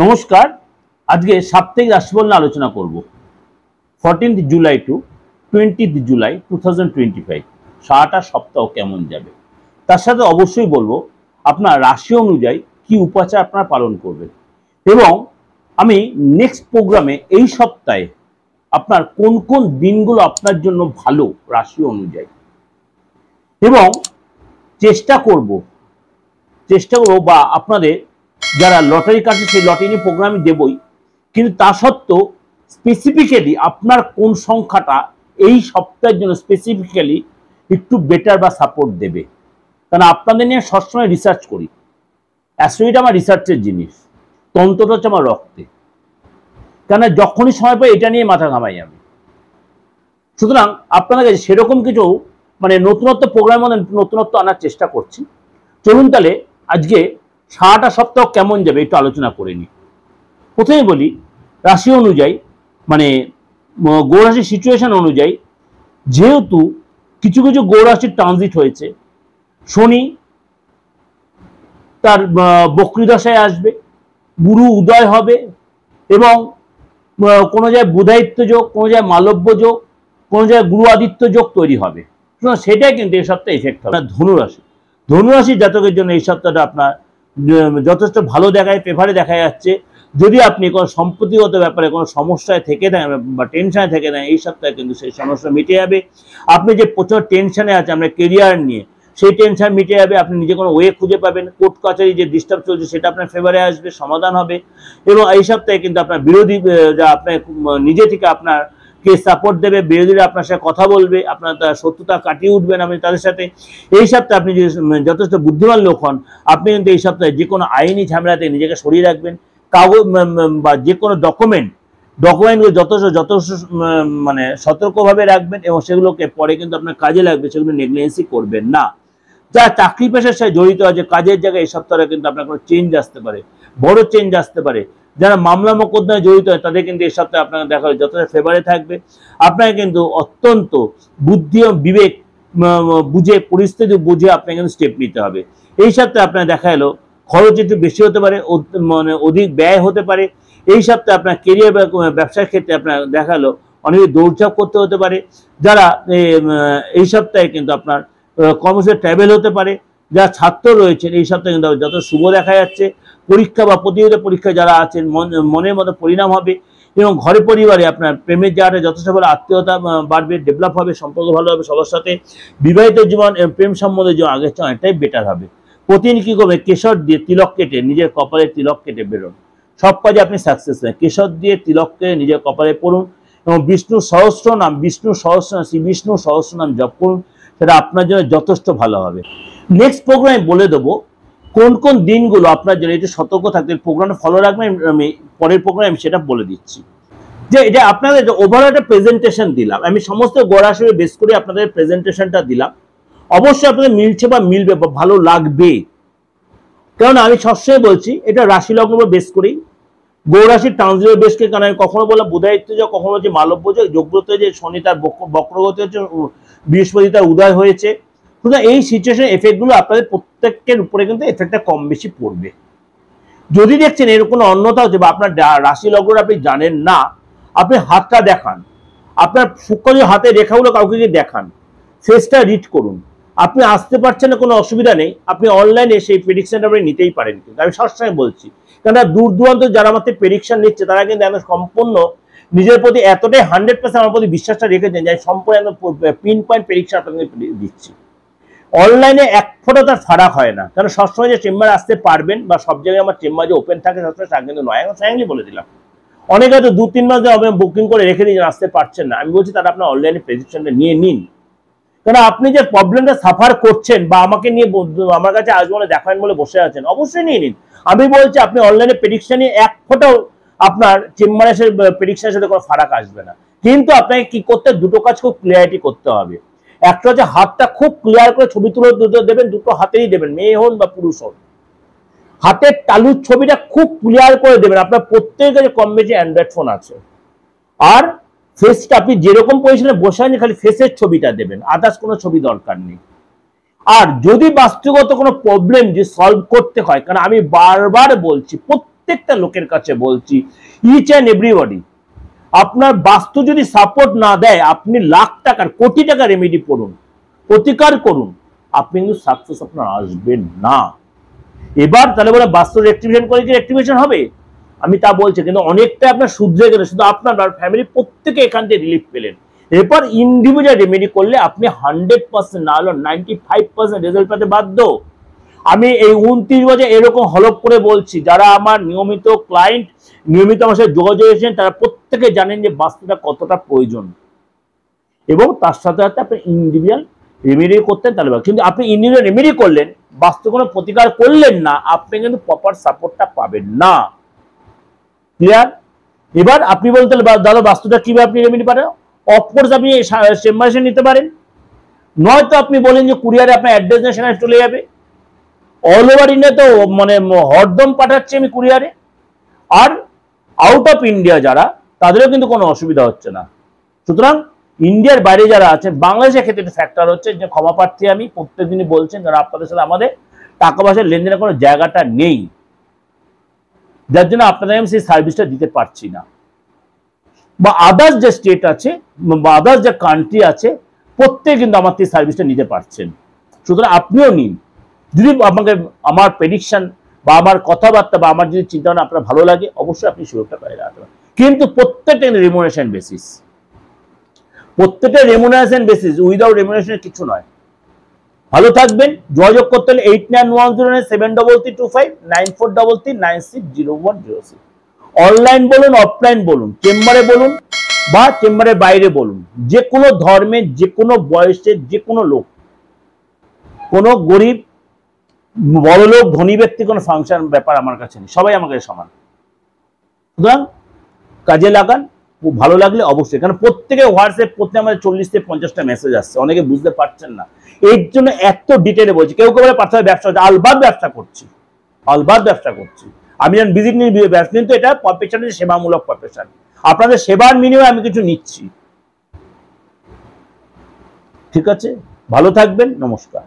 নমস্কার। আজকে সাপ্তাহিক রাশিফল নিয়ে আলোচনা করব। 14 জুলাই টু 20 জুলাই 2025 সারাটা সপ্তাহ কেমন যাবে, তার সাথে অবশ্যই বলবো আপনার রাশি অনুযায়ী কি উপাচার আপনারা পালন করবেন, এবং আমি নেক্সট প্রোগ্রামে এই সপ্তাহে আপনার কোন কোন দিনগুলো আপনার জন্য ভালো রাশি অনুযায়ী, এবং চেষ্টা করব বা আপনাদের যারা লটারি কাটছে সেই লটারি প্রোগ্রাম দেবই, কিন্তু তা সত্ত্বেও স্পেসিফিক্যালি আপনার কোন সংখ্যাটা এই সপ্তাহের জন্য স্পেসিফিক্যালি একটু বেটার বা সাপোর্ট দেবে। কারণ আপনাদের নিয়ে সবসময় রিসার্চ করি, অ্যাস্ট্রোলজিটা আমার রিসার্চের জিনিস, তন্ত্রটা হচ্ছে আমার রক্তে, কেন যখনই সময় পাই এটা নিয়ে মাথা ঘামাই আমি। সুতরাং আপনাদের কাছে সেরকম কিছু নতুনত্ব প্রোগ্রামের মধ্যে নতুনত্ব আনার চেষ্টা করছি। চলুন তাহলে আজকে সারাটা সপ্তাহ কেমন যাবে একটু আলোচনা করে নিই। প্রথমে বলি রাশি অনুযায়ী, গৌরাশির সিচুয়েশন অনুযায়ী, যেহেতু কিছু কিছু গৌরাশির ট্রানজিট হয়েছে, শনি তার বক্রীদশায় আসবে, গুরু উদয় হবে, এবং কোনো জায়গায় বুধায়িত্ব যোগ, কোনো জায়গায় মালব্য যোগ, কোনো জায়গায় গুরু আদিত্য যোগ তৈরি হবে। সেটাই কিন্তু এই সপ্তাহে এফেক্ট হবে। ধনুরাশির জাতকের জন্য এই সপ্তাহটা আপনার যথেষ্ট ভালো দেখায়, পেপারে দেখা যাচ্ছে। যদি আপনি কোনো সম্পত্তিগত ব্যাপারে কোনো সমস্যায় থেকে থাকেন বা টেনশনে থেকে থাকেন, এই সপ্তাহে কিন্তু সেই সমস্যা মিটে যাবে। আপনি যে প্রচুর টেনশনে আছেন আপনার কেরিয়ার নিয়ে, সেই টেনশন মিটে যাবে। আপনি নিজে কোনো ওয়ে খুঁজে পাবেন, কোর্ট কাছারি যে ডিস্টার্ব চলছে সেটা আপনার ফেভারে আসবে, সমাধান হবে। এবং এই সপ্তাহে কিন্তু আপনার বিরোধী যা আপনার নিজে থেকে আপনার কে সাপোর্ট দেবে, বিরোধীরা আপনার সাথে কথা বলবে, আপনার শত্রুতা কাটিয়ে উঠবেন আপনি তাদের সাথে। এই সপ্তাহে আপনি যদি যথেষ্ট বুদ্ধিমান লোক হন, আপনি কিন্তু এই সপ্তাহে যে কোনো আইনি ঝামেলাতে নিজেকে সরিয়ে রাখবেন। কাগজ বা যে কোনো ডকুমেন্টগুলো যথেষ্ট সতর্কভাবে রাখবেন, এবং সেগুলোকে পরে কিন্তু আপনার কাজে লাগবে, সেগুলো নেগলিজেন্সি করবেন না। যারা চাকরি পেশার সাথে জড়িত আছে, কাজের জায়গায় এই সপ্তাহে কিন্তু আপনার কোনো চেঞ্জ আসতে পারে, বড় চেঞ্জ আসতে পারে। যারা মামলা মোকদ্দমায় জড়িত হয় তাদের কিন্তু এই সপ্তাহে আপনাকে দেখা যায় যতটা ফেভারে থাকবে। আপনাকে কিন্তু অত্যন্ত বুদ্ধি ও বিবেক বুঝে, পরিস্থিতি বুঝে আপনাকে কিন্তু স্টেপ নিতে হবে। এই সপ্তাহে আপনার দেখা এলো খরচ একটু বেশি হতে পারে, অধিক ব্যয় হতে পারে। এই সপ্তাহে আপনার কেরিয়ার বা ব্যবসার ক্ষেত্রে আপনার দেখালো অনেকে দৌড়ঝাঁপ করতে হতে পারে। যারা এই সপ্তাহে কিন্তু আপনার কর্মসূচি ট্রাভেল হতে পারে। যারা ছাত্র রয়েছেন এই সপ্তাহে কিন্তু যত শুভ দেখা যাচ্ছে। পরীক্ষা বা প্রতিযোগিতা পরীক্ষা যারা আছেন মনের মতো পরিণাম হবে, এবং ঘরে পরিবারে আপনার প্রেমের জায়গাটা যথেষ্ট ভালো, আত্মীয়তা বাড়বে, ডেভেলপ হবে, সম্পর্ক ভালো হবে সবার সাথে। বিবাহিত জীবন প্রেম সম্বন্ধে যে আগের চেয়ে অনেকটাই বেটার হবে। প্রতিদিন কি করবে, কেশর দিয়ে তিলক কেটে নিজের কপালে তিলক কেটে বেরোন, সব কাজে আপনি সাকসেস হয়। কেশর দিয়ে তিলক কেটে নিজের কপালে পড়ুন, এবং বিষ্ণু সহস্র নাম জপ করুন, সেটা আপনার জন্য যথেষ্ট ভালো হবে। নেক্সট প্রোগ্রামে বলে দেবো কোন কোন দিনগুলো আপনার জন্য একটু সতর্ক থাকতে, প্রোগ্রামে ফলো রাখবেন। আমি পরের প্রোগ্রামে আমি সেটা বলে দিচ্ছি। যে এটা আপনাদের ওভারঅল একটা প্রেজেন্টেশন দিলাম, আমি সমস্ত গড়াশি বেস করে আপনাদের প্রেজেন্টেশনটা দিলাম। অবশ্যই আপনাদের মিলছে বা মিলবে বা ভালো লাগবে, কারণ আমি সবসময় বলছি এটা রাশি লগ্ন বেস করেই, গৌরাশির ট্রানজিট বেস করে। কারণ আমি কখনো বললাম বুধায়িত্ব যোগ, কখনো হচ্ছে মালব্য যোগ, যোগ্যতে যে শনি তার বক্রগতি হচ্ছে, বৃহস্পতি তার উদয় হয়েছে। সুতরাং এই সিচুয়েশন এফেক্টগুলো আপনাদের প্রত্যেকের উপরে কিন্তু এফেক্টটা কম বেশি পড়বে। যদি দেখছেন এর কোনো অন্যতা হচ্ছে বা আপনার রাশি লগ্ন আপনি জানেন না, আপনি হাতটা দেখান, আপনার সূক্ষ্ম হাতের রেখাগুলো কাউকে দেখান, ফেসটা রিড করুন। আপনি আসতে পারছেন না, কোনো অসুবিধা নেই, আপনি অনলাইনে সেই প্রেডিকশনটা আপনি নিতেই পারেন। কিন্তু আমি সবসময় বলছি, কেননা দূর দূরান্ত যারা আমাদের প্রেডিকশন নিচ্ছে তারা কিন্তু একদম সম্পূর্ণ নিজের প্রতি এতটাই 100% আমার প্রতি বিশ্বাসটা রেখেছেন যে সম্পূর্ণ একদম পিন পয়েন্ট প্রেডিকশন আপনাকে দিচ্ছি। অনলাইনে এক ফোঁটা তার ফারাক হয় না, কারণ সবসময় যে চেম্বারে আসতে পারবেন বা সব জায়গায় আমার চেম্বার যে ওপেন থাকে সবসময় তা কিন্তু নয়। এখন ফ্র্যাঙ্কলি বলে দিলাম, অনেকে হয়তো 2-3 মাস ধরে বুকিং করে রেখে দিয়ে আসতে পারছেন না। আমি বলছি তারা আপনার অনলাইনে প্রেডিকশনটা নিয়ে নিন, কারণ আপনি যে প্রবলেমটা সাফার করছেন বা আমাকে নিয়ে আমার কাছে আসবেন বলে দেখাবেন বলে বসে আছেন, অবশ্যই নিয়ে নিন। আমি বলছি আপনি অনলাইনে প্রেডিকশন নিয়ে এক ফোঁটাও আপনার চেম্বারে এসে প্রেডিকশনের সাথে কোনো ফারাক আসবে না। কিন্তু আপনাকে কি করতে, দুটো কাজ খুব ক্লিয়ারিটি করতে হবে। একটা হচ্ছে হাতটা খুব ক্লিয়ার করে ছবি তুলে দেবেন, দুটো হাতেরই দেবেন, মেয়ে হন বা পুরুষ হন। হাতের তালুর ছবিটা খুব ক্লিয়ার করে দেবেন। আপনার প্রত্যেকের কাছে কম বেশি অ্যান্ড্রয়েড ফোন আছে। আর ফেসটা আপনি যেরকম পজিশনে বসে আছেন খালি ফেসের ছবিটা দেবেন, আদার্স কোনো ছবি দরকার নেই। আর যদি বাস্তুগত কোনো প্রবলেম যে সলভ করতে হয়, কারণ আমি বারবার বলছি প্রত্যেকটা লোকের কাছে বলছি, ইচ অ্যান্ড এভরিবডি, আপনার বাস্তু যদি সাপোর্ট না দেয়, আপনি লাখ টাকার কোটি টাকা রেমেডি করুন, প্রতিকার করুন, আপনি কিন্তু সাকসেস আপনার আসবেন না। এবার তাহলে বলে বাস্তু অ্যাক্টিভেশন করে কি অ্যাক্টিভেশন হবে? আমি তা বলছি, কিন্তু অনেকটা আপনার শুধরে গেলে, শুধু আপনার ফ্যামিলি প্রত্যেকে এখান থেকে রিলিফ পেলেন। এরপর ইন্ডিভিজুয়াল রেমেডি করলে আপনি 100% না হলো 95% রেজাল্ট পেতে বাধ্য। আমি এই 29 বছর এরকম হলপ করে বলছি, যারা আমার নিয়মিত ক্লায়েন্ট, নিয়মিত আমার সাথে যোগাযোগ এসেছেন, তারা প্রত্যেকে জানেন যে বাস্তুটা কতটা প্রয়োজন, এবং তার সাথে সাথে আপনি ইন্ডিভিজুয়াল রেমেডি করতেন তাহলে। কিন্তু আপনি ইন্ডিভিজুয়াল রেমেডি করলেন, বাস্তু কোনো প্রতিকার করলেন না, আপনি কিন্তু প্রপার সাপোর্টটা পাবেন না। ক্লিয়ার? এবার আপনি বলতে দাদা বাস্তুটা কিভাবে আপনি রেমেডি পারেন? অফকোর্স আপনি চেম্বারে নিতে পারেন, নয়তো আপনি বলেন যে কুরিয়ারে আপনার অ্যাড্রেস না, সেখানে চলে যাবে। অল ওভার ইন্ডিয়া তো মানে হরদম পাঠাচ্ছি আমি কুরিয়ারে। আর আউট অফ ইন্ডিয়া যারা, তাদেরও কিন্তু কোনো অসুবিধা হচ্ছে না। সুতরাং ইন্ডিয়ার বাইরে যারা আছেন, বাংলাদেশের ক্ষেত্রে একটা ফ্যাক্টর হচ্ছে যে ক্ষমা প্রার্থী আমি, প্রত্যেকদিনই বলছেন, কারণ আপনাদের সাথে আমাদের টাকা পয়সার লেনদেনের কোনো জায়গাটা নেই, যার জন্য আপনাদের আমি সেই সার্ভিসটা দিতে পারছি না। বা আদার্স যে স্টেট আছে বা আদার্স যে কান্ট্রি আছে, প্রত্যেকে কিন্তু আমার থেকে সার্ভিসটা নিতে পারছেন। সুতরাং আপনিও নিন। যদি আমাকে আমার প্রেডিকশন বা আমার কথাবার্তা বা আমার যদি চিন্তাভাবনা আপনার ভালো লাগে, অবশ্যই আপনি সুযোগটা পেয়ে রাখতে পারেন। কিন্তু প্রত্যেকটা রেমুনারেশন বেসিস, প্রত্যেকটা রেমুনারেশন বেসিস, উইদাউট রেমুনারেশনের কিছু নয়। ভালো থাকবেন। যোগাযোগ করতে হলে 8910973325 9433960106। অনলাইন বলুন, অফলাইন বলুন, চেম্বারে বলুন বা চেম্বারের বাইরে বলুন, যে কোনো ধর্মের, যে কোনো বয়সের, যে কোনো লোক, কোনো গরিব, বড় লোক, ধনী ব্যক্তি, কোনো ফাংশন ব্যাপার আমার কাছে নেই, সবাই আমার কাছে সমান। সুতরাং কাজে লাগান। খুব ভালো লাগলে অবশ্যই, কারণ প্রত্যেকে হোয়াটসঅ্যাপ করতে আমাদের 40 থেকে 50টা মেসেজ আসছে, অনেকে বুঝতে পারছেন না, এর জন্য এত ডিটেলে বলছি। কেউ কেউ বলে পার্সোনাল ব্যবসা হচ্ছে, আলবাদ ব্যবসা করছি, আলবাদ ব্যবসা করছি আমি, যেন ভিজিট নিয়ে ব্যবসা, কিন্তু এটা প্রফেশন, সেবামূলক প্রফেশন। আপনাদের সেবার বিনিময়ে আমি কিছু নিচ্ছি। ঠিক আছে, ভালো থাকবেন, নমস্কার।